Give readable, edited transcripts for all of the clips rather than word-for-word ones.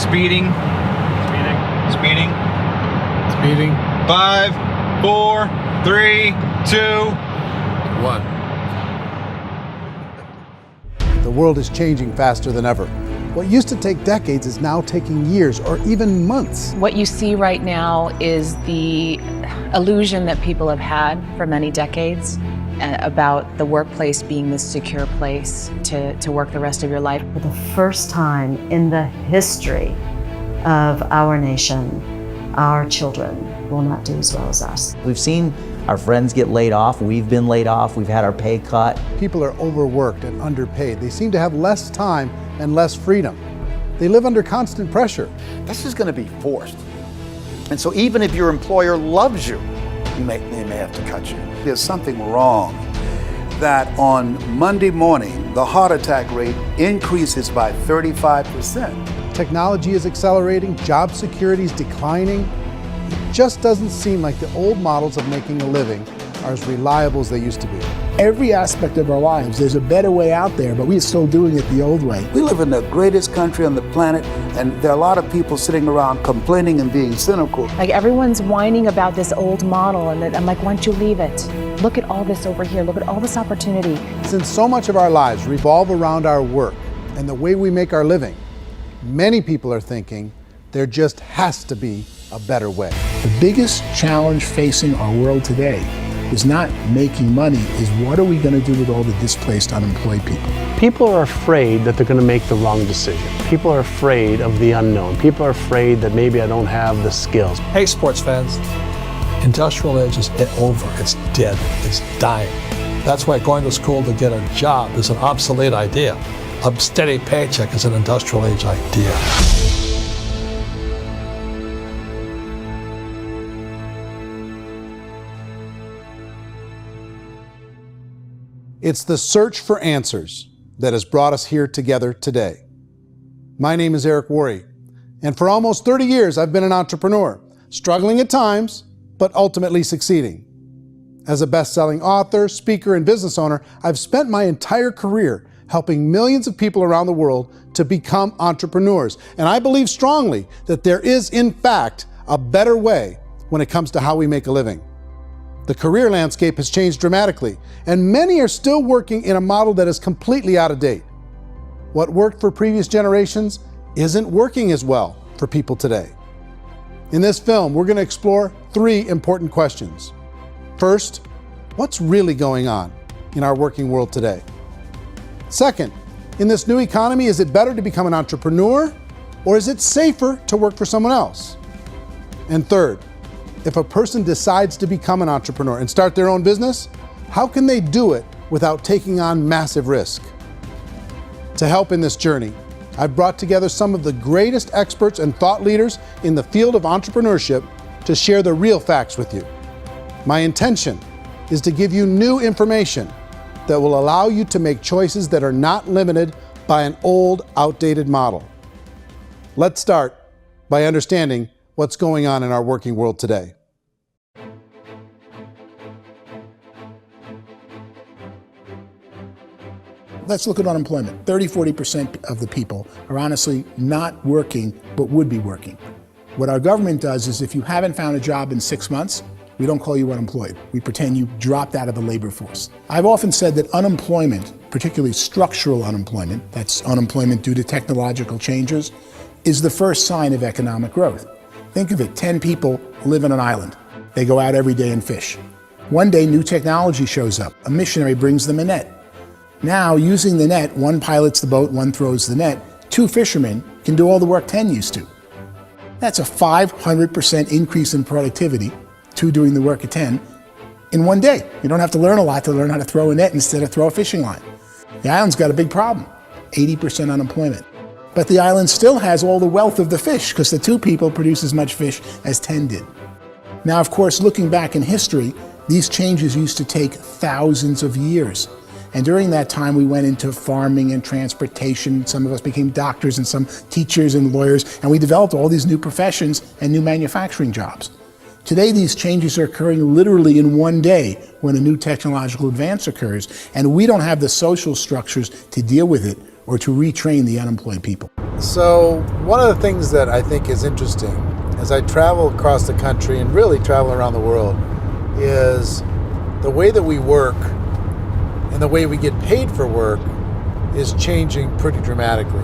Speeding. Speeding. Speeding. 5, 4, 3, 2, 1. The world is changing faster than ever. What used to take decades is now taking years or even months. What you see right now is the illusion that people have had for many decades about the workplace being this secure place to work the rest of your life. For the first time in the history of our nation, our children will not do as well as us. We've seen our friends get laid off, we've been laid off, we've had our pay cut. People are overworked and underpaid. They seem to have less time and less freedom. They live under constant pressure. This is going to be forced. And so even if your employer loves you, they may have to cut you. There's something wrong that on Monday morning, the heart attack rate increases by 35%. Technology is accelerating, job security is declining. It just doesn't seem like the old models of making a living are as reliable as they used to be. Every aspect of our lives, there's a better way out there, but we're still doing it the old way. We live in the greatest country on the planet, and there are a lot of people sitting around complaining and being cynical. Like everyone's whining about this old model, and I'm like, why don't you leave it? Look at all this over here. Look at all this opportunity. Since so much of our lives revolve around our work and the way we make our living, many people are thinking there just has to be a better way. The biggest challenge facing our world today is not making money, is what are we going to do with all the displaced, unemployed people? People are afraid that they're going to make the wrong decision. People are afraid of the unknown. People are afraid that maybe I don't have the skills. Hey, sports fans, industrial age is over. It's dead. It's dying. That's why going to school to get a job is an obsolete idea. A steady paycheck is an industrial age idea. It's the search for answers that has brought us here together today. My name is Eric Worre, and for almost 30 years I've been an entrepreneur, struggling at times, but ultimately succeeding. As a best-selling author, speaker, and business owner, I've spent my entire career helping millions of people around the world to become entrepreneurs. And I believe strongly that there is, in fact, a better way when it comes to how we make a living. The career landscape has changed dramatically, and many are still working in a model that is completely out of date. What worked for previous generations isn't working as well for people today. In this film, we're going to explore 3 important questions. First, what's really going on in our working world today? Second, in this new economy, is it better to become an entrepreneur, or is it safer to work for someone else? And third, if a person decides to become an entrepreneur and start their own business, how can they do it without taking on massive risk? To help in this journey, I've brought together some of the greatest experts and thought leaders in the field of entrepreneurship to share the real facts with you. My intention is to give you new information that will allow you to make choices that are not limited by an old, outdated model. Let's start by understanding what's going on in our working world today. Let's look at unemployment. 30–40% of the people are honestly not working, but would be working. What our government does is if you haven't found a job in 6 months, we don't call you unemployed. We pretend you dropped out of the labor force. I've often said that unemployment, particularly structural unemployment, that's unemployment due to technological changes, is the first sign of economic growth. Think of it, 10 people live on an island. They go out every day and fish. One day, new technology shows up. A missionary brings them a net. Now, using the net, one pilots the boat, one throws the net. 2 fishermen can do all the work 10 used to. That's a 500% increase in productivity, 2 doing the work of 10, in one day. You don't have to learn a lot to learn how to throw a net instead of throw a fishing line. The island's got a big problem, 80% unemployment. But the island still has all the wealth of the fish because the 2 people produce as much fish as 10 did. Now, of course, looking back in history, these changes used to take thousands of years. And during that time, we went into farming and transportation. Some of us became doctors and some teachers and lawyers, and we developed all these new professions and new manufacturing jobs. Today, these changes are occurring literally in one day when a new technological advance occurs, and we don't have the social structures to deal with it or to retrain the unemployed people. So one of the things that I think is interesting as I travel across the country and really travel around the world is the way that we work and the way we get paid for work is changing pretty dramatically.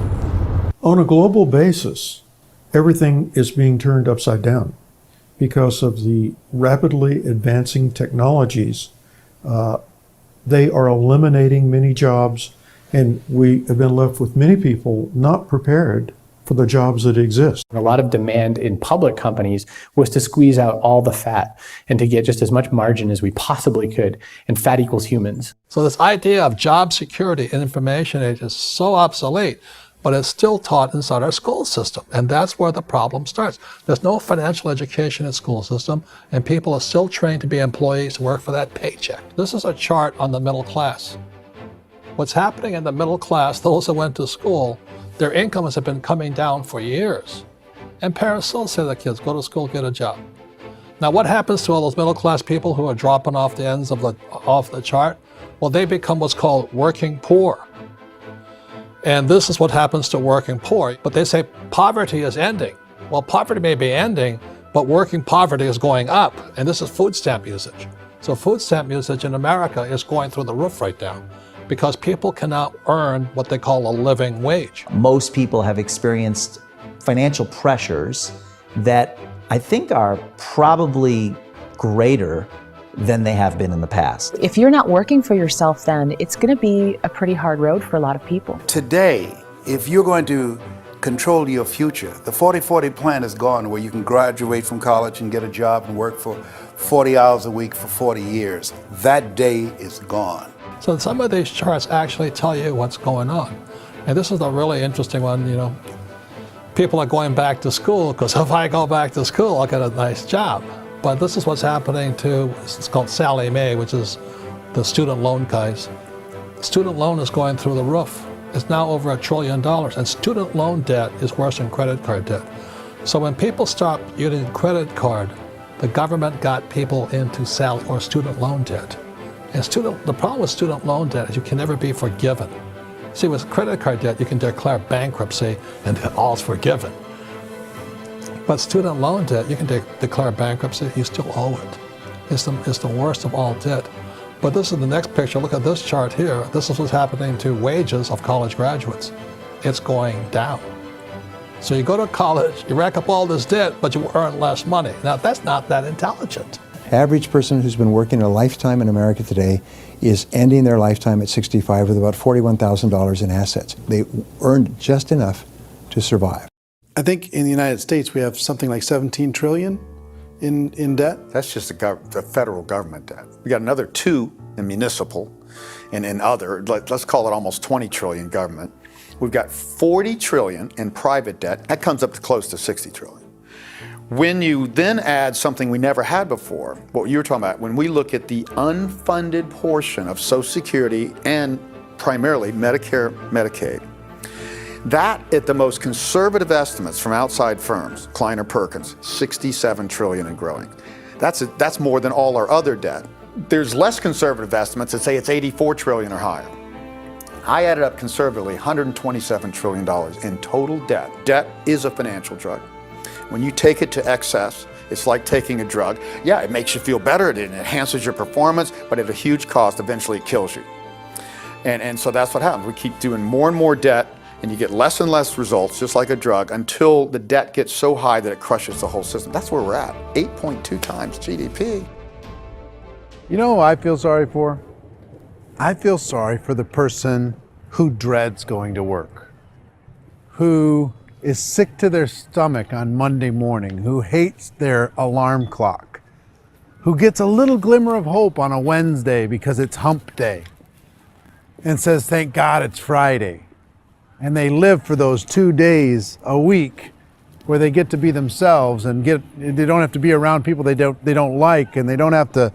On a global basis, everything is being turned upside down because of the rapidly advancing technologies. They are eliminating many jobs, and we have been left with many people not prepared for the jobs that exist. A lot of demand in public companies was to squeeze out all the fat and to get just as much margin as we possibly could, and fat equals humans. So this idea of job security in information age is so obsolete, but it's still taught inside our school system. And that's where the problem starts. There's no financial education in the school system, and people are still trained to be employees to work for that paycheck. This is a chart on the middle class. What's happening in the middle class, those that went to school, their incomes have been coming down for years. And parents still say to their kids, go to school, get a job. Now what happens to all those middle class people who are dropping off the ends of the chart? Well, they become what's called working poor. And this is what happens to working poor. But they say poverty is ending. Well, poverty may be ending, but working poverty is going up. And this is food stamp usage. So food stamp usage in America is going through the roof right now, because people cannot earn what they call a living wage. Most people have experienced financial pressures that I think are probably greater than they have been in the past. If you're not working for yourself, then it's going to be a pretty hard road for a lot of people. Today, if you're going to control your future, the 40-40 plan is gone, where you can graduate from college and get a job and work for 40 hours a week for 40 years. That day is gone. So some of these charts actually tell you what's going on. And this is a really interesting one, you know. People are going back to school because if I go back to school, I'll get a nice job. But this is what's happening to, it's called Sallie Mae, which is the student loan guys. Student loan is going through the roof. It's now over $1 trillion, and student loan debt is worse than credit card debt. So when people stopped using credit card, the government got people into student loan debt. And the problem with student loan debt is you can never be forgiven. See, with credit card debt, you can declare bankruptcy and then all's forgiven. But student loan debt, you can declare bankruptcy, you still owe it. It's the worst of all debt. But this is the next picture. Look at this chart here. This is what's happening to wages of college graduates. It's going down. So you go to college, you rack up all this debt, but you earn less money. Now, that's not that intelligent. Average person who's been working a lifetime in America today is ending their lifetime at 65 with about $41,000 in assets. They earned just enough to survive. I think in the United States we have something like 17 trillion in debt. That's just the federal government debt. We got another 2 in municipal and in other, let's call it almost 20 trillion government. We've got 40 trillion in private debt. That comes up to close to 60 trillion. When you then add something we never had before, what you were talking about, when we look at the unfunded portion of Social Security and primarily Medicare, Medicaid, that at the most conservative estimates from outside firms, Kleiner Perkins, 67 trillion and growing. That's more than all our other debt. There's less conservative estimates that say it's 84 trillion or higher. I added up conservatively $127 trillion in total debt. Debt is a financial drug. When you take it to excess, it's like taking a drug. Yeah, it makes you feel better, it enhances your performance, but at a huge cost, eventually it kills you. And so that's what happens. We keep doing more and more debt, and you get less and less results, just like a drug, until the debt gets so high that it crushes the whole system. That's where we're at, 8.2 times GDP. You know who I feel sorry for? I feel sorry for the person who dreads going to work, who is sick to their stomach on Monday morning, who hates their alarm clock, who gets a little glimmer of hope on a Wednesday because it's hump day and says, thank God it's Friday. And they live for those 2 days a week where they get to be themselves and they don't have to be around people they don't like, and they don't have to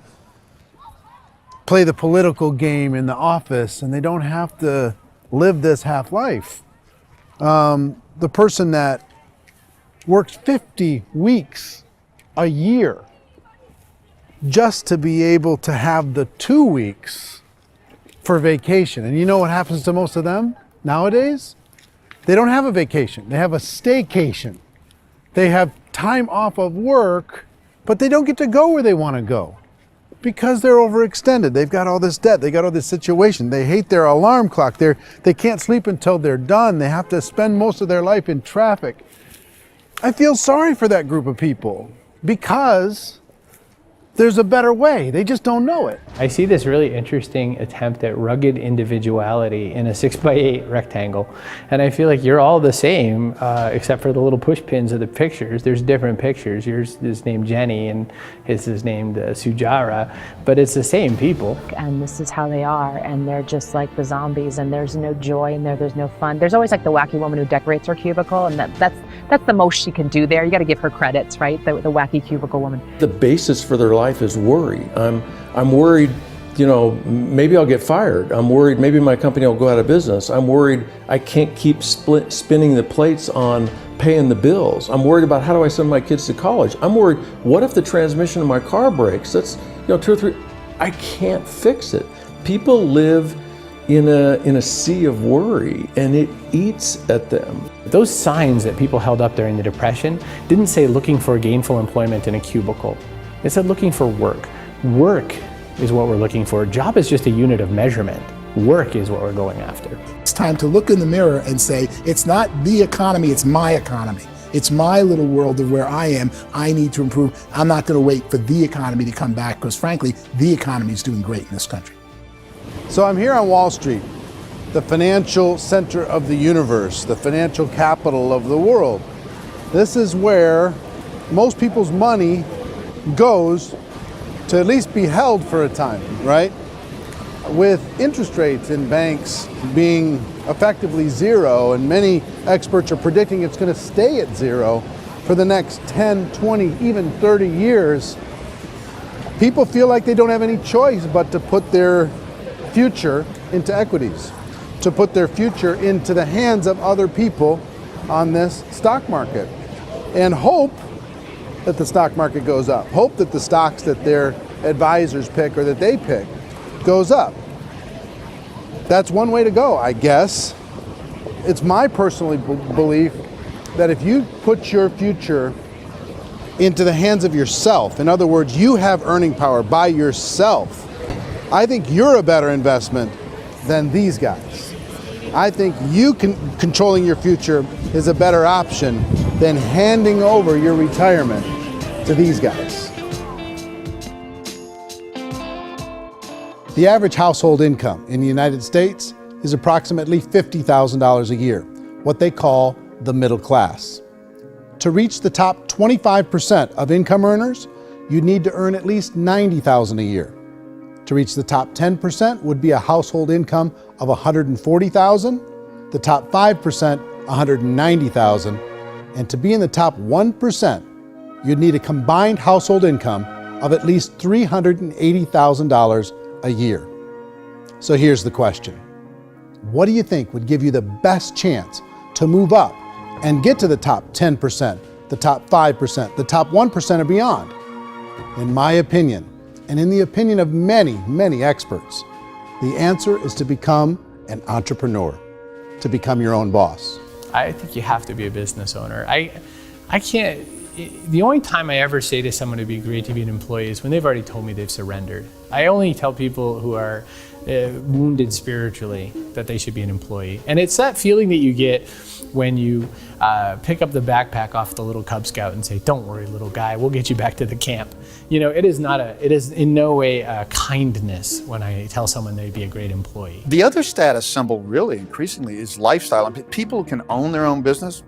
play the political game in the office, and they don't have to live this half life. The person that works 50 weeks a year just to be able to have the 2 weeks for vacation. And you know what happens to most of them? Nowadays, they don't have a vacation. They have a staycation. They have time off of work, but they don't get to go where they want to go because they're overextended. They've got all this debt. They got all this situation. They hate their alarm clock. They can't sleep until they're done. They have to spend most of their life in traffic. I feel sorry for that group of people because there's a better way. They just don't know it. I see this really interesting attempt at rugged individuality in a 6x8 rectangle. And I feel like you're all the same, except for the little push pins of the pictures. There's different pictures. Yours is named Jenny and his is named Sujara, but it's the same people. And this is how they are, and they're just like the zombies, and there's no joy in there, there's no fun. There's always like the wacky woman who decorates her cubicle, and that's the most she can do there. You got to give her credits, right? The wacky cubicle woman. The basis for their life is worry. I'm worried, you know, maybe I'll get fired. I'm worried maybe my company will go out of business. I'm worried I can't keep spinning the plates on paying the bills. I'm worried about how do I send my kids to college. I'm worried, what if the transmission of my car breaks? That's, you know, 2 or 3, I can't fix it. People live in a sea of worry, and it eats at them. Those signs that people held up during the Depression didn't say looking for gainful employment in a cubicle. It said looking for work. Work is what we're looking for. Job is just a unit of measurement. Work is what we're going after. It's time to look in the mirror and say, it's not the economy, it's my economy. It's my little world of where I am. I need to improve. I'm not going to wait for the economy to come back because frankly, the economy is doing great in this country. So I'm here on Wall Street, the financial center of the universe, the financial capital of the world. This is where most people's money goes to at least be held for a time, right? With interest rates in banks being effectively zero, and many experts are predicting it's going to stay at zero for the next 10, 20, even 30 years, people feel like they don't have any choice but to put their future into equities, to put their future into the hands of other people on this stock market, and hope that the stock market goes up, hope that the stocks that their advisors pick or that they pick goes up. That's one way to go, I guess. It's my personal belief that if you put your future into the hands of yourself, in other words, you have earning power by yourself, I think you're a better investment than these guys. I think you controlling your future is a better option than handing over your retirement to these guys. The average household income in the United States is approximately $50,000 a year, what they call the middle class. To reach the top 25% of income earners, you'd need to earn at least $90,000 a year. To reach the top 10% would be a household income of $140,000, the top 5%, $190,000, and to be in the top 1%, you'd need a combined household income of at least $380,000 a year. So here's the question. What do you think would give you the best chance to move up and get to the top 10%, the top 5%, the top 1% and beyond? In my opinion, and in the opinion of many, many experts, the answer is to become an entrepreneur, to become your own boss. I think you have to be a business owner. I can't, the only time I ever say to someone it'd be great to be an employee is when they've already told me they've surrendered. I only tell people who are wounded spiritually that they should be an employee. And it's that feeling that you get when you pick up the backpack off the little Cub Scout and say, "Don't worry, little guy, we'll get you back to the camp." You know, it is in no way a kindness when I tell someone they'd be a great employee. The other status symbol really increasingly is lifestyle. I mean, people can own their own business,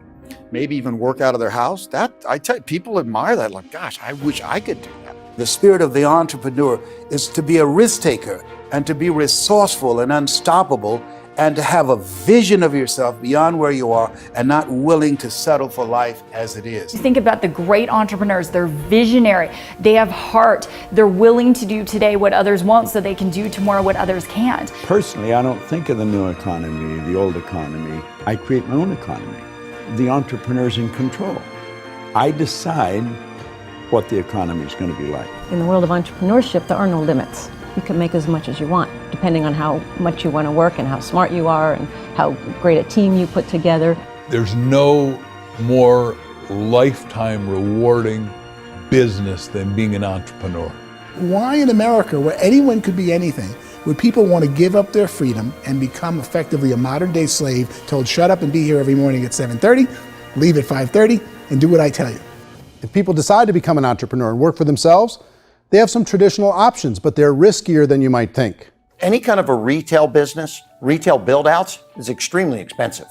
maybe even work out of their house. That, I tell you, people admire that. Like, gosh, I wish I could do that. The spirit of the entrepreneur is to be a risk taker and to be resourceful and unstoppable and to have a vision of yourself beyond where you are and not willing to settle for life as it is. Think about the great entrepreneurs. They're visionary. They have heart. They're willing to do today what others won't so they can do tomorrow what others can't. Personally, I don't think of the new economy, the old economy. I create my own economy. The entrepreneur's in control. I decide what the economy is going to be like. In the world of entrepreneurship, there are no limits. You can make as much as you want. depending on how much you want to work and how smart you are and how great a team you put together. There's no more lifetime rewarding business than being an entrepreneur. Why in America, where anyone could be anything, would people want to give up their freedom and become effectively a modern day slave, told shut up and be here every morning at 7:30, leave at 5:30, and do what I tell you? If people decide to become an entrepreneur and work for themselves, they have some traditional options, but they're riskier than you might think. Any kind of a retail business, retail build-outs is extremely expensive.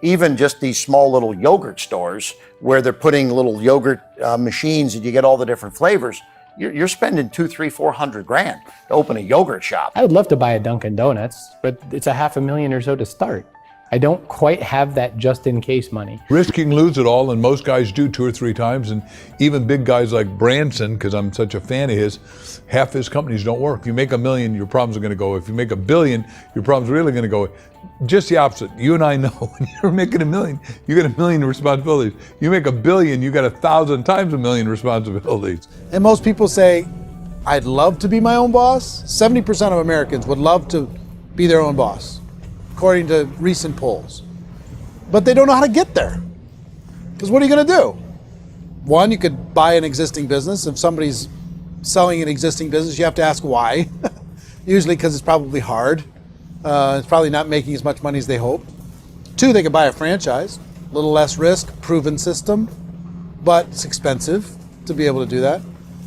Even just these small little yogurt stores where they're putting little yogurt machines and you get all the different flavors, you're spending $200,000, $300,000, $400,000 to open a yogurt shop. I would love to buy a Dunkin' Donuts, but it's $500,000 or so to start. I don't quite have that just in case money. Risk you can lose it all, and most guys do 2 or 3 times, and even big guys like Branson, because I'm such a fan of his, half his companies don't work. If you make $1 million, your problems are going to go. If you make $1 billion, your problems are really going to go. Just the opposite. You and I know when you're making $1 million, you get $1 million responsibilities. You make $1 billion, you got 1,000 times $1 million responsibilities. And most people say, I'd love to be my own boss. 70% of Americans would love to be their own boss, according to recent polls. But they don't know how to get there. Because what are you going to do? One, you could buy an existing business. If somebody's selling an existing business, you have to ask why. Usually because it's probably hard. It's probably not making as much money as they hope. 2, they could buy a franchise. A little less risk, proven system, but it's expensive to be able to do that.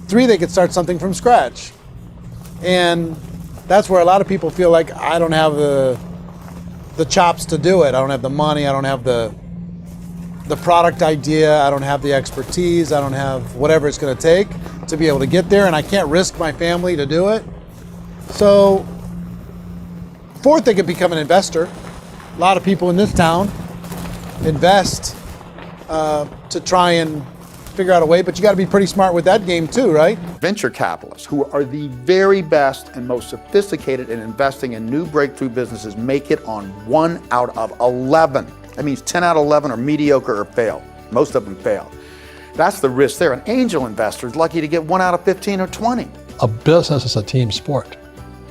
3, they could start something from scratch. And that's where a lot of people feel like, I don't have the chops to do it. I don't have the money. I don't have the product idea. I don't have the expertise. I don't have whatever it's going to take to be able to get there, and I can't risk my family to do it. So, 4th, they could become an investor. A lot of people in this town invest to try and figure out a way, but you got to be pretty smart with that game too, right? Venture capitalists, who are the very best and most sophisticated in investing in new breakthrough businesses, make it on 1 out of 11. That means 10 out of 11 are mediocre or fail. Most of them fail. That's the risk there. An angel investor is lucky to get 1 out of 15 or 20. A business is a team sport.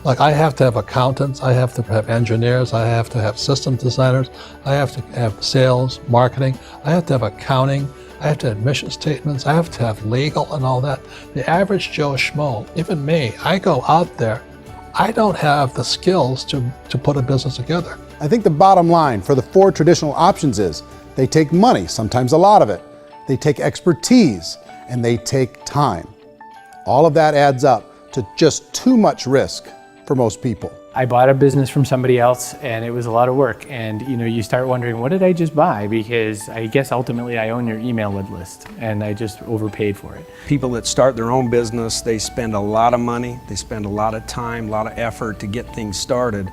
Like, I have to have accountants, I have to have engineers, I have to have system designers, I have to have sales, marketing, I have to have accounting, I have to have mission statements, I have to have legal and all that. The average Joe Schmo, even me, I go out there, I don't have the skills to put a business together. I think the bottom line for the 4 traditional options is they take money, sometimes a lot of it. They take expertise, and they take time. All of that adds up to just too much risk for most people. I bought a business from somebody else and it was a lot of work. And you start wondering, what did I just buy? Because I guess ultimately I own your email list and I just overpaid for it. People that start their own business, they spend a lot of money, they spend a lot of time, a lot of effort to get things started.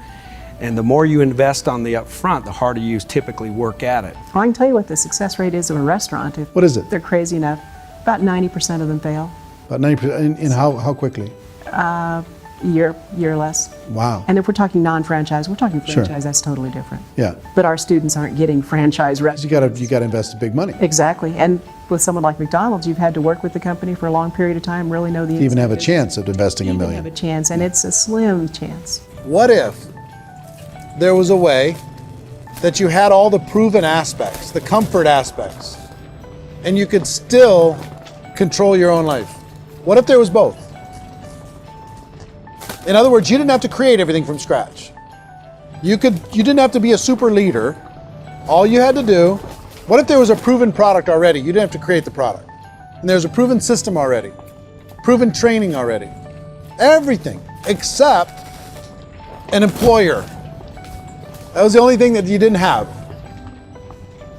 And the more you invest on the upfront, the harder you typically work at it. I can tell you what the success rate is of a restaurant. If what is it? They're crazy enough. About 90% of them fail. About 90%, in how quickly? Year less. Wow. And if we're talking non-franchise, we're talking franchise, Sure. That's totally different. Yeah. But our students aren't getting franchise restaurants. You got to invest big money. Exactly. And with someone like McDonald's, you've had to work with the company for a long period of time, really know the To even have a chance of investing $1 million. have a chance, and it's a slim chance. What if there was a way that you had all the proven aspects, the comfort aspects, and you could still control your own life? What if there was both? In other words, you didn't have to create everything from scratch. You didn't have to be a super leader. All you had to do, what if there was a proven product already? You didn't have to create the product. And there's a proven system already, proven training already. Everything except an employer. That was the only thing that you didn't have.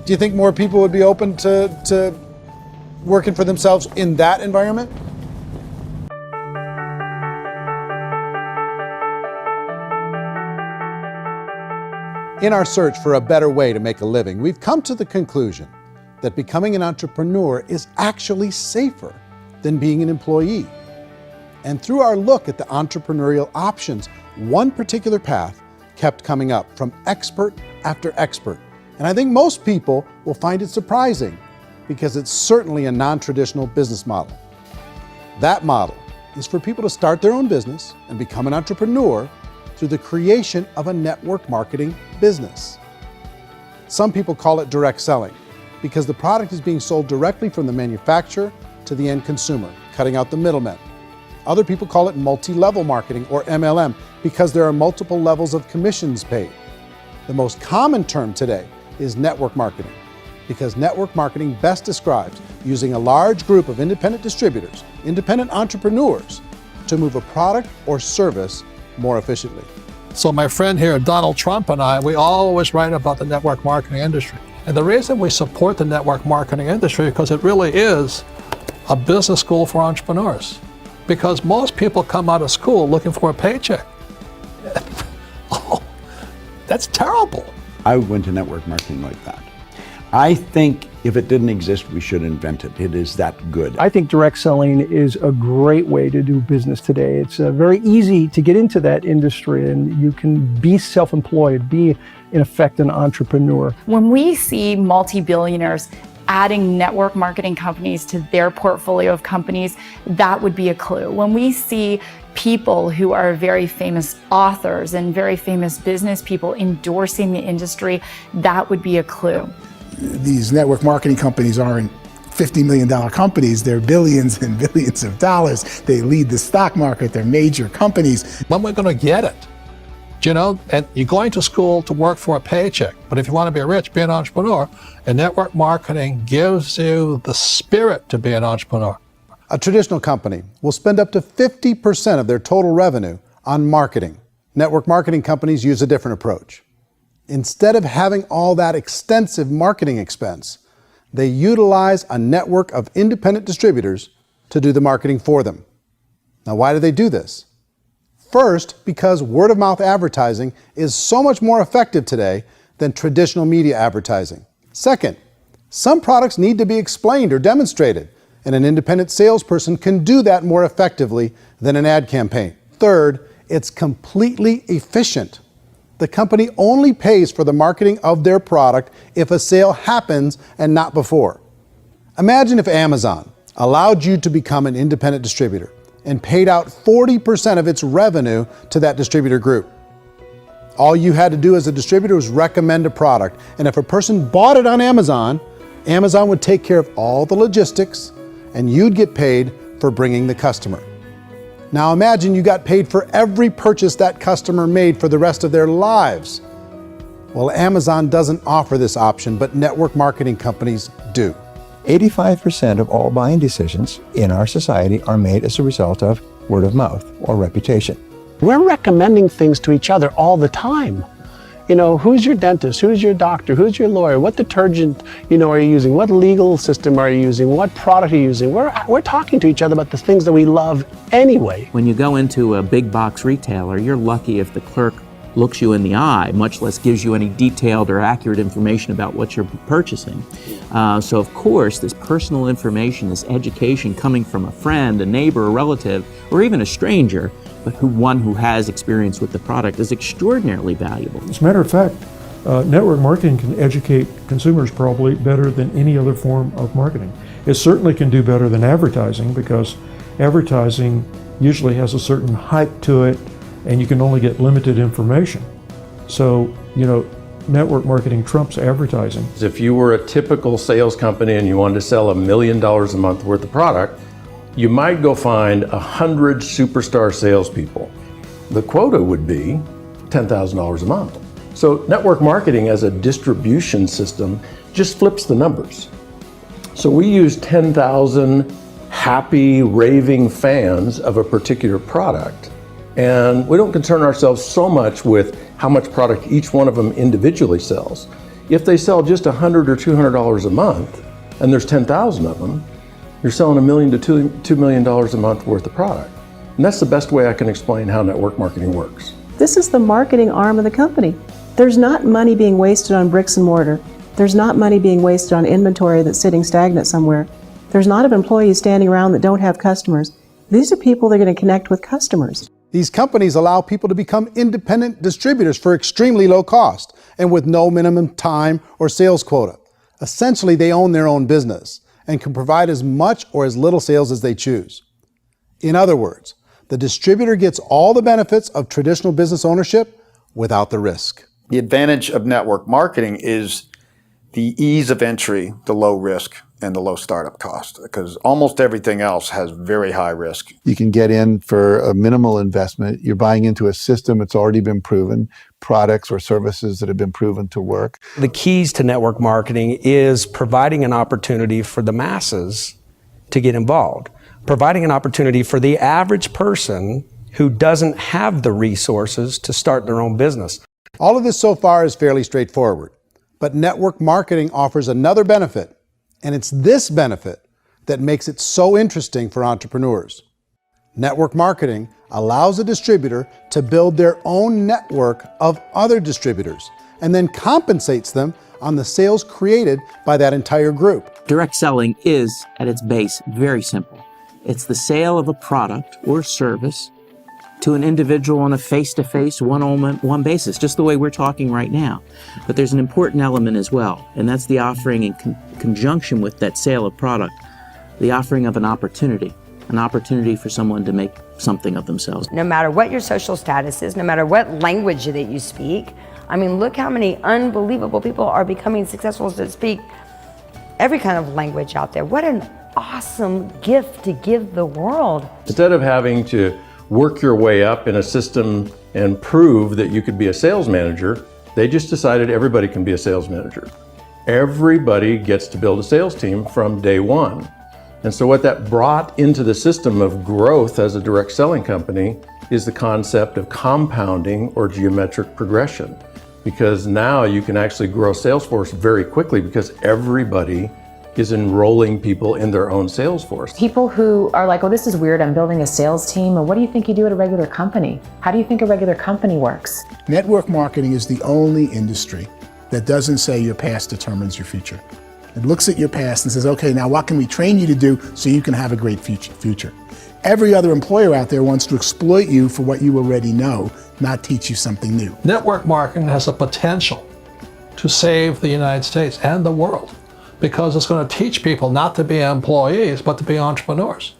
Do you think more people would be open to working for themselves in that environment? In our search for a better way to make a living, we've come to the conclusion that becoming an entrepreneur is actually safer than being an employee. And through our look at the entrepreneurial options, one particular path kept coming up from expert after expert. And I think most people will find it surprising because it's certainly a non-traditional business model. That model is for people to start their own business and become an entrepreneur through the creation of a network marketing business. Some people call it direct selling because the product is being sold directly from the manufacturer to the end consumer, cutting out the middlemen. Other people call it multi-level marketing, or MLM, because there are multiple levels of commissions paid. The most common term today is network marketing, because network marketing best describes using a large group of independent distributors, independent entrepreneurs, to move a product or service more efficiently. So my friend here, Donald Trump, and I, we always write about the network marketing industry. And the reason we support the network marketing industry is because it really is a business school for entrepreneurs. Because most people come out of school looking for a paycheck. Oh, that's terrible. I went to network marketing like that. I think if it didn't exist, we should invent it. It is that good. I think direct selling is a great way to do business today. It's very easy to get into that industry, and you can be self-employed, be in effect an entrepreneur. When we see multi-billionaires adding network marketing companies to their portfolio of companies, that would be a clue. When we see people who are very famous authors and very famous business people endorsing the industry, that would be a clue. These network marketing companies aren't $50 million companies, they're billions and billions of dollars. They lead the stock market, they're major companies. When we're going to get it? You know, and you're going to school to work for a paycheck, but if you want to be rich, be an entrepreneur, and network marketing gives you the spirit to be an entrepreneur. A traditional company will spend up to 50% of their total revenue on marketing. Network marketing companies use a different approach. Instead of having all that extensive marketing expense, they utilize a network of independent distributors to do the marketing for them. Now, why do they do this? First, because word-of-mouth advertising is so much more effective today than traditional media advertising. Second, some products need to be explained or demonstrated, and an independent salesperson can do that more effectively than an ad campaign. Third, it's completely efficient. The company only pays for the marketing of their product if a sale happens and not before. Imagine if Amazon allowed you to become an independent distributor and paid out 40% of its revenue to that distributor group. All you had to do as a distributor was recommend a product, and if a person bought it on Amazon, Amazon would take care of all the logistics, and you'd get paid for bringing the customer. Now imagine you got paid for every purchase that customer made for the rest of their lives. Well, Amazon doesn't offer this option, but network marketing companies do. 85% of all buying decisions in our society are made as a result of word of mouth or reputation. We're recommending things to each other all the time. You know, who's your dentist? Who's your doctor? Who's your lawyer? What detergent, are you using? What legal system are you using? What product are you using? We're talking to each other about the things that we love anyway. When you go into a big box retailer, you're lucky if the clerk looks you in the eye, much less gives you any detailed or accurate information about what you're purchasing. So of course, this personal information, this education coming from a friend, a neighbor, a relative, or even a stranger, but one who has experience with the product is extraordinarily valuable. As a matter of fact, network marketing can educate consumers probably better than any other form of marketing. It certainly can do better than advertising, because advertising usually has a certain hype to it, and you can only get limited information. So, network marketing trumps advertising. If you were a typical sales company and you wanted to sell $1 million a month worth of product, you might go find 100 superstar salespeople. The quota would be $10,000 a month. So network marketing as a distribution system just flips the numbers. So we use 10,000 happy, raving fans of a particular product, and we don't concern ourselves so much with how much product each one of them individually sells. If they sell just $100 or $200 a month, and there's 10,000 of them, you're selling $1 million to $2 million a month worth of product. And that's the best way I can explain how network marketing works. This is the marketing arm of the company. There's not money being wasted on bricks and mortar. There's not money being wasted on inventory that's sitting stagnant somewhere. There's not of employees standing around that don't have customers. These are people that are going to connect with customers. These companies allow people to become independent distributors for extremely low cost and with no minimum time or sales quota. Essentially, they own their own business and can provide as much or as little sales as they choose. In other words, The distributor gets all the benefits of traditional business ownership without the risk. The advantage of network marketing is the ease of entry, the low risk, and the low startup cost, because almost everything else has very high risk. You can get in for a minimal investment. You're buying into a system that's already been proven, products or services that have been proven to work. The keys to network marketing is providing an opportunity for the masses to get involved, providing an opportunity for the average person who doesn't have the resources to start their own business. All of this so far is fairly straightforward, but network marketing offers another benefit, and it's this benefit that makes it so interesting for entrepreneurs. Network marketing allows a distributor to build their own network of other distributors and then compensates them on the sales created by that entire group. Direct selling is, at its base, very simple. It's the sale of a product or service to an individual on a face-to-face, one-on-one basis, just the way we're talking right now. But there's an important element as well, and that's the offering in conjunction with that sale of product, the offering of an opportunity for someone to make something of themselves. No matter what your social status is, no matter what language that you speak, I mean, look how many unbelievable people are becoming successful to speak every kind of language out there. What an awesome gift to give the world. Instead of having to work your way up in a system and prove that you could be a sales manager, they just decided everybody can be a sales manager. Everybody gets to build a sales team from day one. And so what that brought into the system of growth as a direct selling company is the concept of compounding or geometric progression. Because now you can actually grow sales force very quickly because everybody is enrolling people in their own sales force. People who are like, oh, this is weird, I'm building a sales team. Well, what do you think you do at a regular company? How do you think a regular company works? Network marketing is the only industry that doesn't say your past determines your future. It looks at your past and says, okay, now what can we train you to do so you can have a great future? Every other employer out there wants to exploit you for what you already know, not teach you something new. Network marketing has the potential to save the United States and the world, because it's going to teach people not to be employees, but to be entrepreneurs.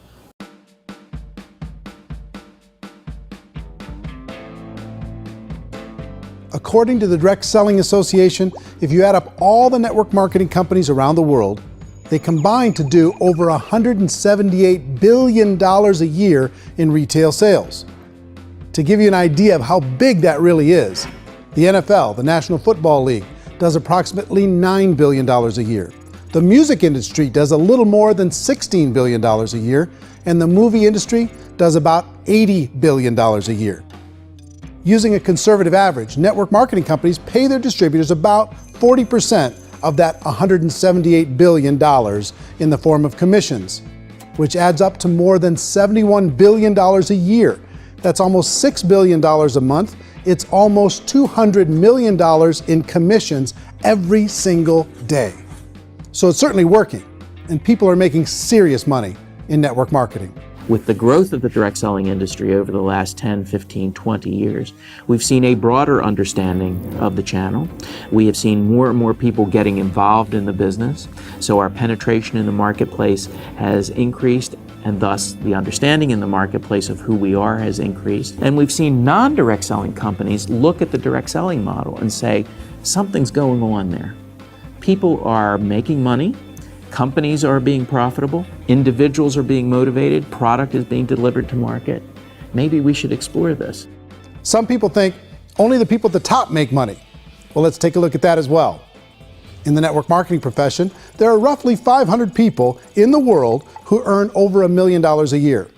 According to the Direct Selling Association, if you add up all the network marketing companies around the world, they combine to do over $178 billion a year in retail sales. To give you an idea of how big that really is, the NFL, the National Football League, does approximately $9 billion a year. The music industry does a little more than $16 billion a year, and the movie industry does about $80 billion a year. Using a conservative average, network marketing companies pay their distributors about 40% of that $178 billion in the form of commissions, which adds up to more than $71 billion a year. That's almost $6 billion a month. It's almost $200 million in commissions every single day. So it's certainly working, and people are making serious money in network marketing. With the growth of the direct selling industry over the last 10, 15, 20 years, we've seen a broader understanding of the channel. We have seen more and more people getting involved in the business, so our penetration in the marketplace has increased, and thus the understanding in the marketplace of who we are has increased. And we've seen non-direct selling companies look at the direct selling model and say, something's going on there. People are making money, companies are being profitable, individuals are being motivated, product is being delivered to market. Maybe we should explore this. Some people think only the people at the top make money. Well, let's take a look at that as well. In the network marketing profession, there are roughly 500 people in the world who earn over $1 million a year.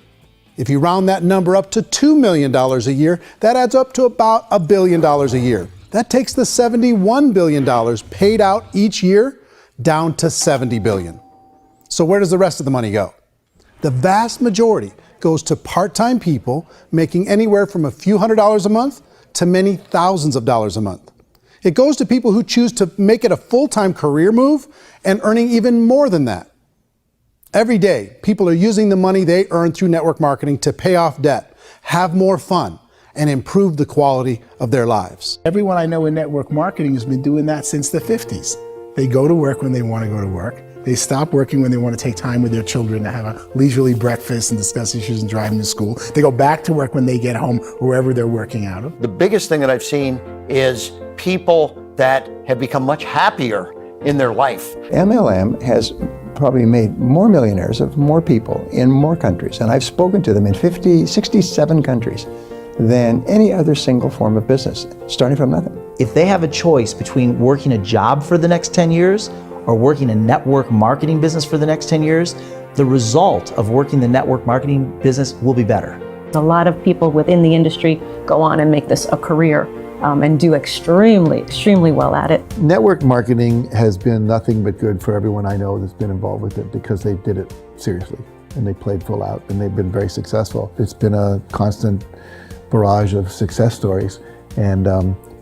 If you round that number up to $2 million a year, that adds up to about $1 billion a year. That takes the $71 billion paid out each year down to $70 billion. So where does the rest of the money go? The vast majority goes to part-time people making anywhere from a few $100s a month to many thousands of dollars a month. It goes to people who choose to make it a full-time career move and earning even more than that. Every day, people are using the money they earn through network marketing to pay off debt, have more fun, and improve the quality of their lives. Everyone I know in network marketing has been doing that since the 50s. They go to work when they want to go to work. They stop working when they want to take time with their children to have a leisurely breakfast and discuss issues and driving to school. They go back to work when they get home, wherever they're working out of. The biggest thing that I've seen is people that have become much happier in their life. MLM has probably made more millionaires of more people in more countries, and I've spoken to them in 67 countries, than any other single form of business, starting from nothing. If they have a choice between working a job for the next 10 years or working a network marketing business for the next 10 years, the result of working the network marketing business will be better. A lot of people within the industry go on and make this a career and do extremely well at it. Network marketing has been nothing but good for everyone I know that's been involved with it, because they did it seriously and they played full out and they've been very successful. It's been a constant barrage of success stories and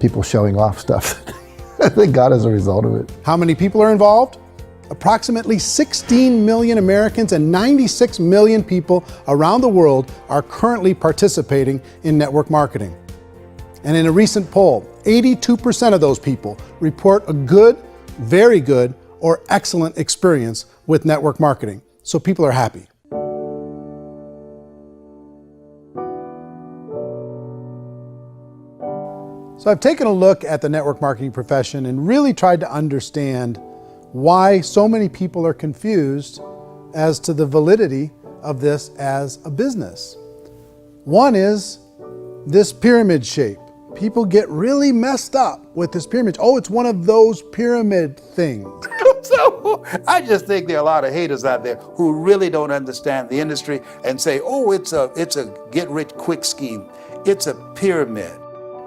people showing off stuff that they got as a result of it. How many people are involved? Approximately 16 million Americans and 96 million people around the world are currently participating in network marketing. And in a recent poll, 82% of those people report a good, very good, or excellent experience with network marketing. So people are happy. So I've taken a look at the network marketing profession and really tried to understand why so many people are confused as to the validity of this as a business. One is this pyramid shape. People get really messed up with this pyramid. Oh, it's one of those pyramid things. So I just think there are a lot of haters out there who really don't understand the industry and say, oh, it's a get-rich-quick scheme. It's a pyramid.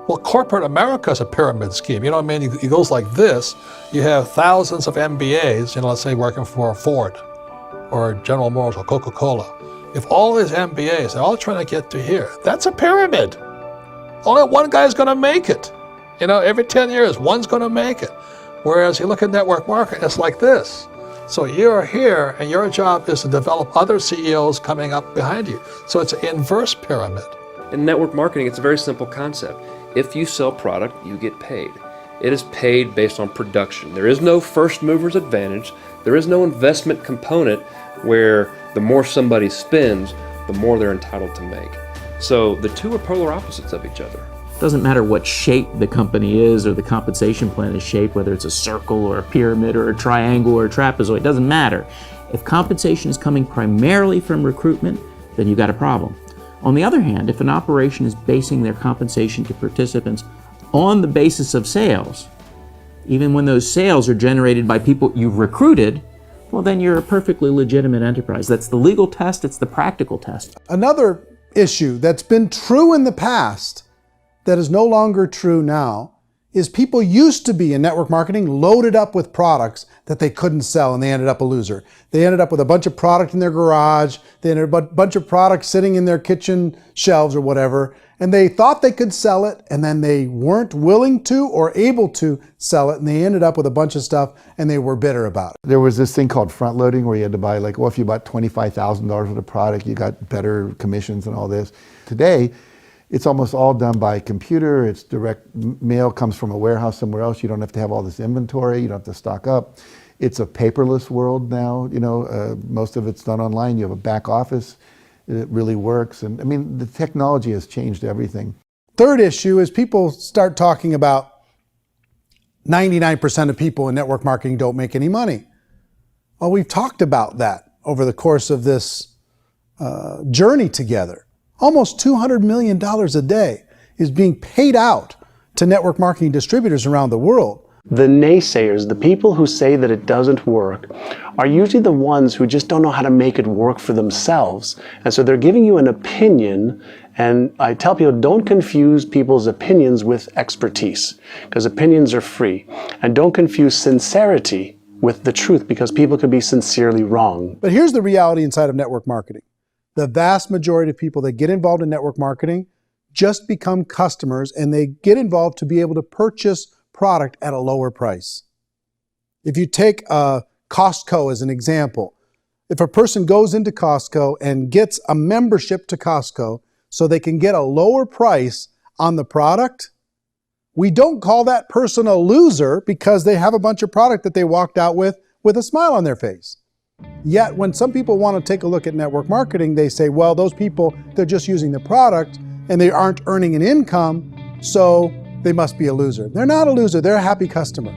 Well, corporate America is a pyramid scheme. You know what I mean? It goes like this. You have thousands of MBAs, let's say working for Ford or General Motors or Coca-Cola. If all these MBAs are all trying to get to here, that's a pyramid. Only one guy's going to make it. Every 10 years, one's going to make it. Whereas you look at network marketing, it's like this. So you're here, and your job is to develop other CEOs coming up behind you. So it's an inverse pyramid. In network marketing, it's a very simple concept. If you sell product, you get paid. It is paid based on production. There is no first mover's advantage. There is no investment component where the more somebody spends, the more they're entitled to make. So the two are polar opposites of each other. It doesn't matter what shape the company is or the compensation plan is shaped, whether it's a circle or a pyramid or a triangle or a trapezoid, it doesn't matter. If compensation is coming primarily from recruitment, then you've got a problem. On the other hand, if an operation is basing their compensation to participants on the basis of sales, even when those sales are generated by people you've recruited, well, then you're a perfectly legitimate enterprise. That's the legal test, it's the practical test. Another issue that's been true in the past that is no longer true now is people used to be in network marketing loaded up with products that they couldn't sell, and they ended up a loser. They ended up with a bunch of product in their garage, they ended up with a bunch of products sitting in their kitchen shelves or whatever, and they thought they could sell it, and then they weren't willing to or able to sell it, and they ended up with a bunch of stuff, and they were bitter about it. There was this thing called front loading where you had to buy if you bought $25,000 worth of product, you got better commissions and all this. Today, it's almost all done by computer. It's direct mail, comes from a warehouse somewhere else. You don't have to have all this inventory. You don't have to stock up. It's a paperless world now. Most of it's done online. You have a back office. It really works. And the technology has changed everything. Third issue is people start talking about 99% of people in network marketing don't make any money. Well, we've talked about that over the course of this journey together. Almost $200 million a day is being paid out to network marketing distributors around the world. The naysayers, the people who say that it doesn't work, are usually the ones who just don't know how to make it work for themselves. And so they're giving you an opinion, and I tell people, don't confuse people's opinions with expertise, because opinions are free. And don't confuse sincerity with the truth, because people could be sincerely wrong. But here's the reality inside of network marketing. The vast majority of people that get involved in network marketing just become customers, and they get involved to be able to purchase product at a lower price. If you take Costco as an example, if a person goes into Costco and gets a membership to Costco so they can get a lower price on the product, we don't call that person a loser because they have a bunch of product that they walked out with with a smile on their face. Yet when some people want to take a look at network marketing, they say, well, those people, they're just using the product and they aren't earning an income, so they must be a loser. They're not a loser, they're a happy customer.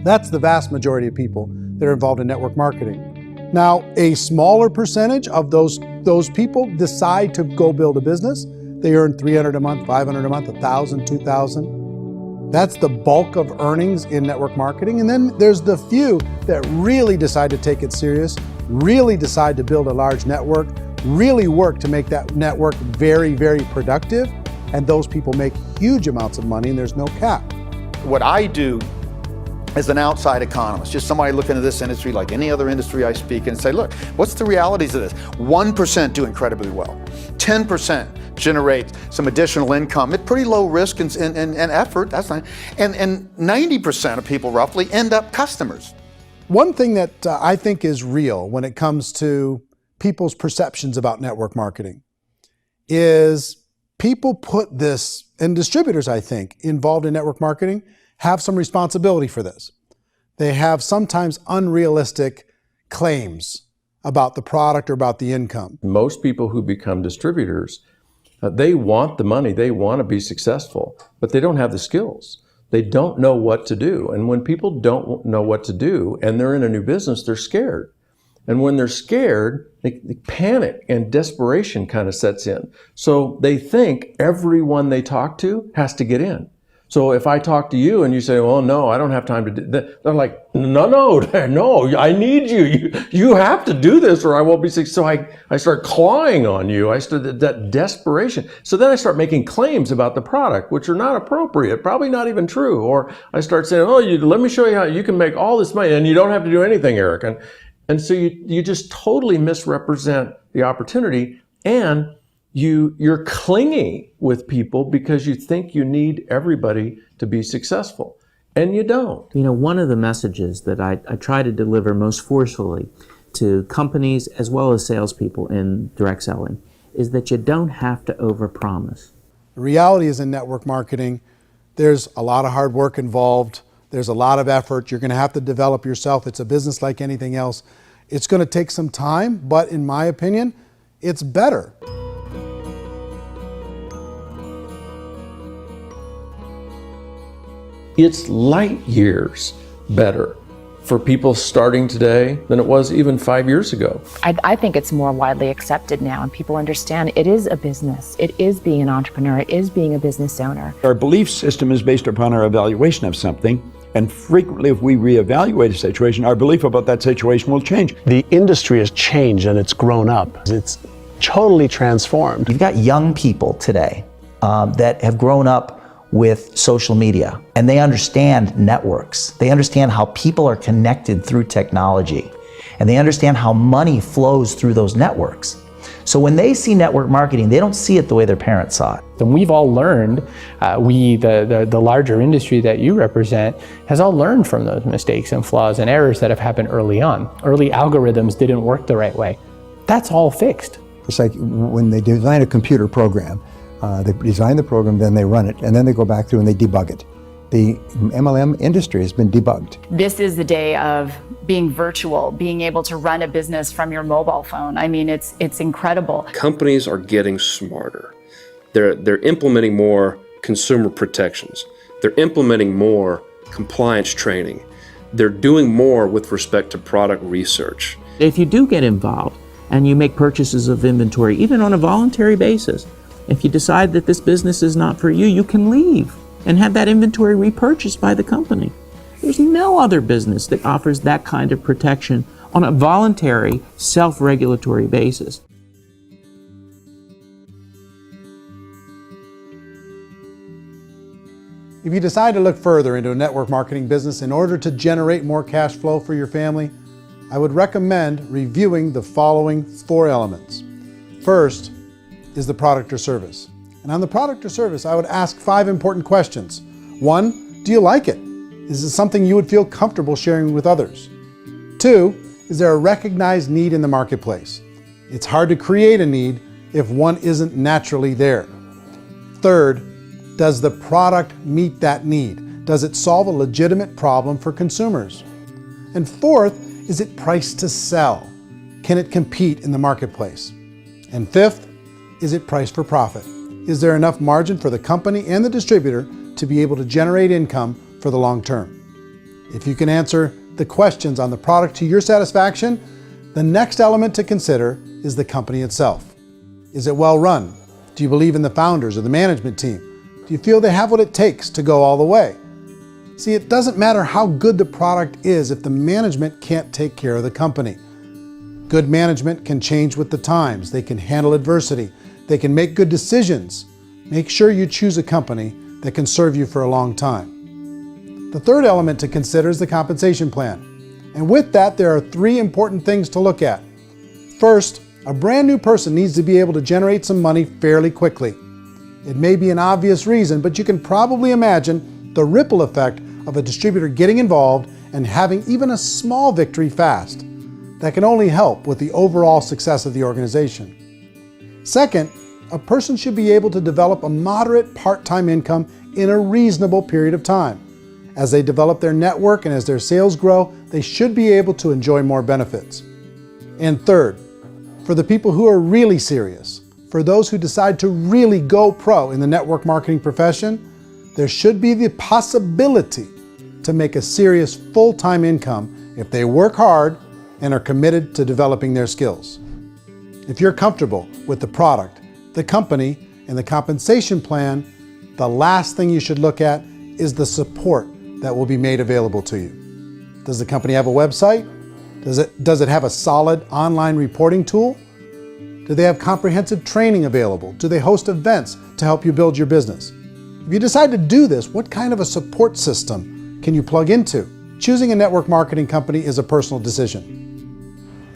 That's the vast majority of people that are involved in network marketing. Now, a smaller percentage of those people decide to go build a business. They earn $300 a month, $500 a month, $1,000, $2,000. That's the bulk of earnings in network marketing. And then there's the few that really decide to take it serious, really decide to build a large network, really work to make that network very, very productive. And those people make huge amounts of money and there's no cap. What I do as an outside economist, just somebody looking at this industry like any other industry I speak and say, look, what's the realities of this? 1% do incredibly well. 10% generate some additional income at pretty low risk and effort, that's not, and 90% of people roughly end up customers. One thing that I think is real when it comes to people's perceptions about network marketing is people put this, and distributors, I think, involved in network marketing have some responsibility for this. They have sometimes unrealistic claims about the product or about the income. Most people who become distributors, they want the money, they want to be successful, but they don't have the skills. They don't know what to do. And when people don't know what to do and they're in a new business, they're scared. And when they're scared, they panic and desperation kind of sets in. So they think everyone they talk to has to get in. So if I talk to you and you say, well, no, I don't have time to do that, they're like, no, I need you. You have to do this or I won't be successful. So I start clawing on you. I start that desperation. So then I start making claims about the product, which are not appropriate, probably not even true. Or I start saying, oh, let me show you how you can make all this money and you don't have to do anything, Eric. And so you just totally misrepresent the opportunity, and you're clingy with people because you think you need everybody to be successful, and you don't. You know, one of the messages that I try to deliver most forcefully to companies as well as salespeople in direct selling is that you don't have to overpromise. The reality is in network marketing, there's a lot of hard work involved. There's a lot of effort. You're going to have to develop yourself. It's a business like anything else. It's going to take some time, but in my opinion, it's better. It's light years better for people starting today than it was even 5 years ago. I think it's more widely accepted now, and people understand it is a business. It is being an entrepreneur. It is being a business owner. Our belief system is based upon our evaluation of something. And frequently, if we reevaluate a situation, our belief about that situation will change. The industry has changed and it's grown up. It's totally transformed. You've got young people today that have grown up with social media, and they understand networks. They understand how people are connected through technology, and they understand how money flows through those networks. So when they see network marketing, they don't see it the way their parents saw it. And we've all learned, the larger industry that you represent, has all learned from those mistakes and flaws and errors that have happened early on. Early algorithms didn't work the right way. That's all fixed. It's like when they design a computer program, they design the program, then they run it, and then they go back through and they debug it. The MLM industry has been debugged. This is the day of being virtual, being able to run a business from your mobile phone. I mean, it's incredible. Companies are getting smarter. They're implementing more consumer protections. They're implementing more compliance training. They're doing more with respect to product research. If you do get involved and you make purchases of inventory, even on a voluntary basis, if you decide that this business is not for you, you can leave and have that inventory repurchased by the company. There's no other business that offers that kind of protection on a voluntary, self-regulatory basis. If you decide to look further into a network marketing business in order to generate more cash flow for your family, I would recommend reviewing the following 4 elements. First is the product or service. And on the product or service, I would ask 5 important questions. 1, do you like it? Is it something you would feel comfortable sharing with others? 2, is there a recognized need in the marketplace? It's hard to create a need if one isn't naturally there. 3rd, does the product meet that need? Does it solve a legitimate problem for consumers? And 4th, Is it priced to sell? Can it compete in the marketplace? And fifth, is it priced for profit? Is there enough margin for the company and the distributor to be able to generate income for the long term? If you can answer the questions on the product to your satisfaction, the next element to consider is the company itself. Is it well run? Do you believe in the founders or the management team? Do you feel they have what it takes to go all the way? See, it doesn't matter how good the product is if the management can't take care of the company. Good management can change with the times. They can handle adversity. They can make good decisions. Make sure you choose a company that can serve you for a long time. The third element to consider is the compensation plan. And with that, there are 3 important things to look at. First, a brand new person needs to be able to generate some money fairly quickly. It may be an obvious reason, but you can probably imagine the ripple effect of a distributor getting involved and having even a small victory fast. That can only help with the overall success of the organization. Second, a person should be able to develop a moderate part-time income in a reasonable period of time. As they develop their network and as their sales grow, they should be able to enjoy more benefits. And third, for the people who are really serious, for those who decide to really go pro in the network marketing profession, there should be the possibility to make a serious full-time income if they work hard and are committed to developing their skills. If you're comfortable with the product, the company, and the compensation plan, the last thing you should look at is the support that will be made available to you. Does the company have a website? Does it have a solid online reporting tool? Do they have comprehensive training available? Do they host events to help you build your business? If you decide to do this, what kind of a support system can you plug into? Choosing a network marketing company is a personal decision.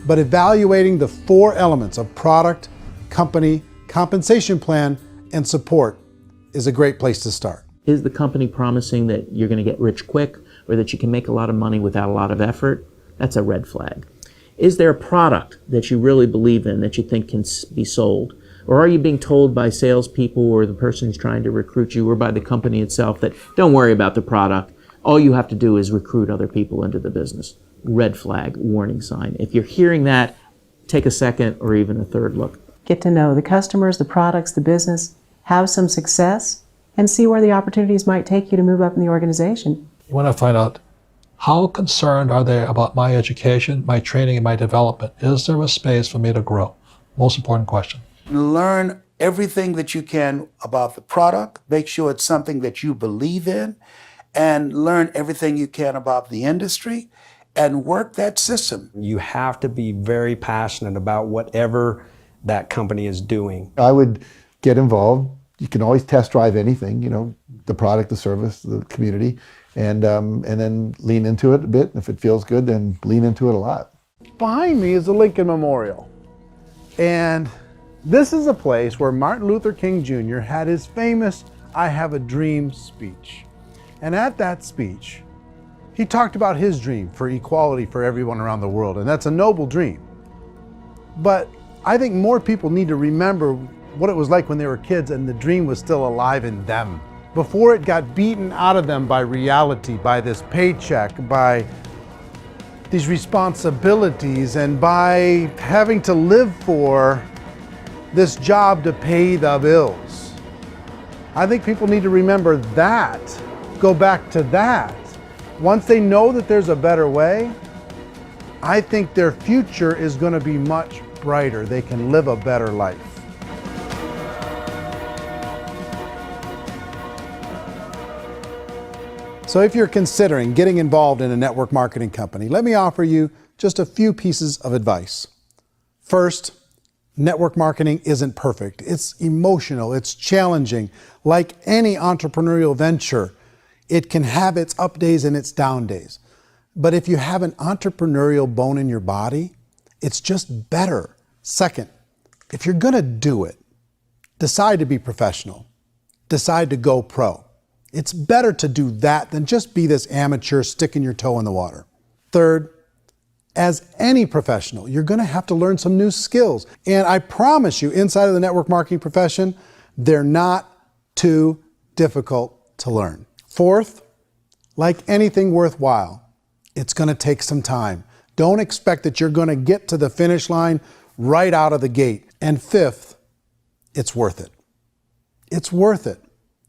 But evaluating the 4 elements of product, company, compensation plan, and support is a great place to start. Is the company promising that you're going to get rich quick or that you can make a lot of money without a lot of effort? That's a red flag. Is there a product that you really believe in that you think can be sold? Or are you being told by salespeople or the person who's trying to recruit you or by the company itself that don't worry about the product, all you have to do is recruit other people into the business? Red flag, warning sign. If you're hearing that, take a second or even a third look. Get to know the customers, the products, the business, have some success, and see where the opportunities might take you to move up in the organization. You want to find out how concerned are they about my education, my training, and my development? Is there a space for me to grow? Most important question. Learn everything that you can about the product. Make sure it's something that you believe in, and learn everything you can about the industry and work that system. You have to be very passionate about whatever that company is doing. I would get involved. You can always test drive anything, the product, the service, the community, and then lean into it a bit. If it feels good, then lean into it a lot. Behind me is the Lincoln Memorial. And this is a place where Martin Luther King Jr. had his famous "I Have a Dream" speech. And at that speech, he talked about his dream for equality for everyone around the world, and that's a noble dream. But I think more people need to remember what it was like when they were kids and the dream was still alive in them. Before it got beaten out of them by reality, by this paycheck, by these responsibilities, and by having to live for this job to pay the bills. I think people need to remember that, go back to that. Once they know that there's a better way, I think their future is going to be much brighter. They can live a better life. So if you're considering getting involved in a network marketing company, let me offer you just a few pieces of advice. First, network marketing isn't perfect. It's emotional, it's challenging. Like any entrepreneurial venture, it can have its up days and its down days. But if you have an entrepreneurial bone in your body, it's just better. Second, if you're gonna do it, decide to be professional. Decide to go pro. It's better to do that than just be this amateur sticking your toe in the water. Third, as any professional, you're gonna have to learn some new skills. And I promise you, inside of the network marketing profession, they're not too difficult to learn. Fourth, like anything worthwhile, it's gonna take some time. Don't expect that you're going to get to the finish line right out of the gate. And fifth, it's worth it. It's worth it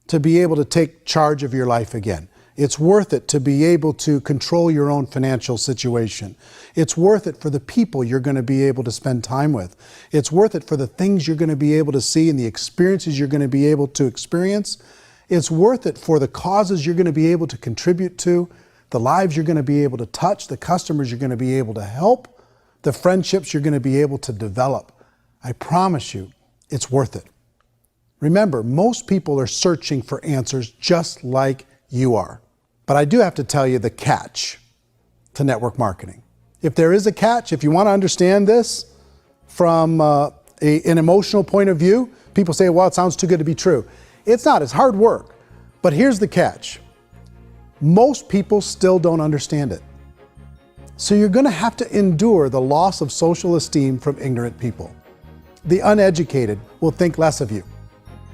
to be able to take charge of your life again. It's worth it to be able to control your own financial situation. It's worth it for the people you're going to be able to spend time with. It's worth it for the things you're going to be able to see and the experiences you're going to be able to experience. It's worth it for the causes you're going to be able to contribute to, the lives you're going to be able to touch, the customers you're going to be able to help, the friendships you're going to be able to develop. I promise you, it's worth it. Remember, most people are searching for answers just like you are. But I do have to tell you the catch to network marketing. If there is a catch, if you want to understand this from an emotional point of view, people say, well, it sounds too good to be true. It's not, it's hard work. But here's the catch. Most people still don't understand it. So you're going to have to endure the loss of social esteem from ignorant people. The uneducated will think less of you.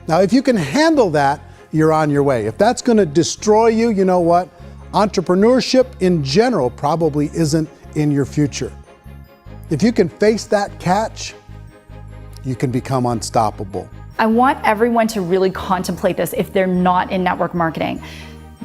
Now, if you can handle that, you're on your way. If that's going to destroy you, you know what? Entrepreneurship in general probably isn't in your future. If you can face that catch, you can become unstoppable. I want everyone to really contemplate this if they're not in network marketing.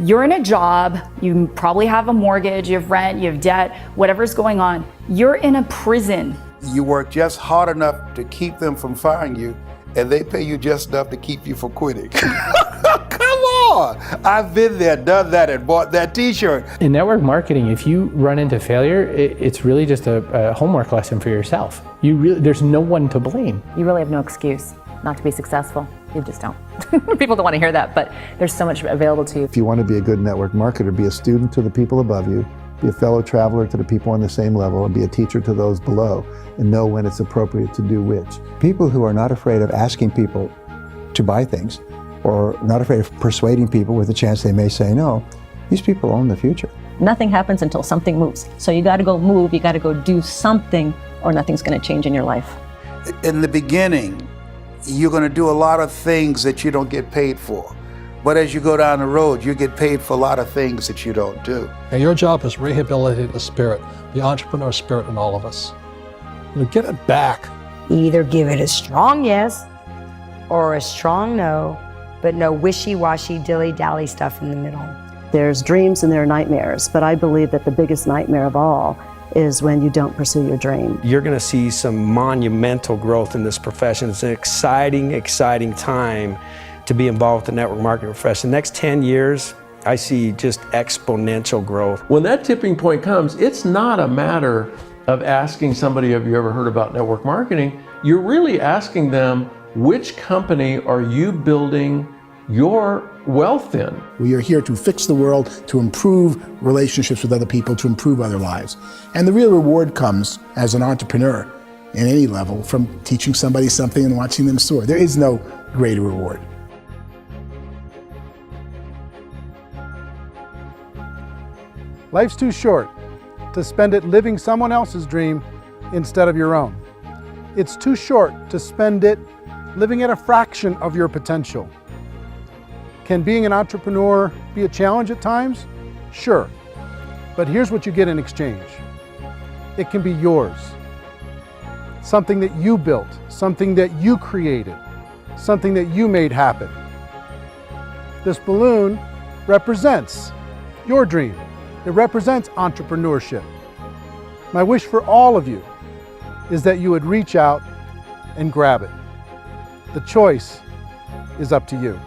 You're in a job, you probably have a mortgage, you have rent, you have debt, whatever's going on. You're in a prison. You work just hard enough to keep them from firing you, and they pay you just enough to keep you from quitting. Come on! I've been there, done that, and bought that t-shirt. In network marketing, if you run into failure, it's really just a homework lesson for yourself. There's no one to blame. You really have no excuse not to be successful. You just don't. People don't want to hear that, but there's so much available to you. If you want to be a good network marketer, be a student to the people above you, be a fellow traveler to the people on the same level, and be a teacher to those below, and know when it's appropriate to do which. People who are not afraid of asking people to buy things, or not afraid of persuading people with a chance they may say no, these people own the future. Nothing happens until something moves. So you got to go move, you got to go do something, or nothing's going to change in your life. In the beginning, you're going to do a lot of things that you don't get paid for. But as you go down the road, you get paid for a lot of things that you don't do. And your job is rehabilitate the spirit, the entrepreneur spirit in all of us. Get it back. Either give it a strong yes or a strong no, but no wishy-washy, dilly-dally stuff in the middle. There's dreams and there are nightmares, but I believe that the biggest nightmare of all is when you don't pursue your dream. You're going to see some monumental growth in this profession. It's an exciting, exciting time to be involved with the network marketing profession. The next 10 years, I see just exponential growth. When that tipping point comes, it's not a matter of asking somebody, have you ever heard about network marketing? You're really asking them, which company are you building your wealth in? We are here to fix the world, to improve relationships with other people, to improve other lives. And the real reward comes as an entrepreneur in any level from teaching somebody something and watching them soar. There is no greater reward. Life's too short to spend it living someone else's dream instead of your own. It's too short to spend it living at a fraction of your potential. Can being an entrepreneur be a challenge at times? Sure. But here's what you get in exchange. It can be yours. Something that you built, something that you created, something that you made happen. This balloon represents your dream. It represents entrepreneurship. My wish for all of you is that you would reach out and grab it. The choice is up to you.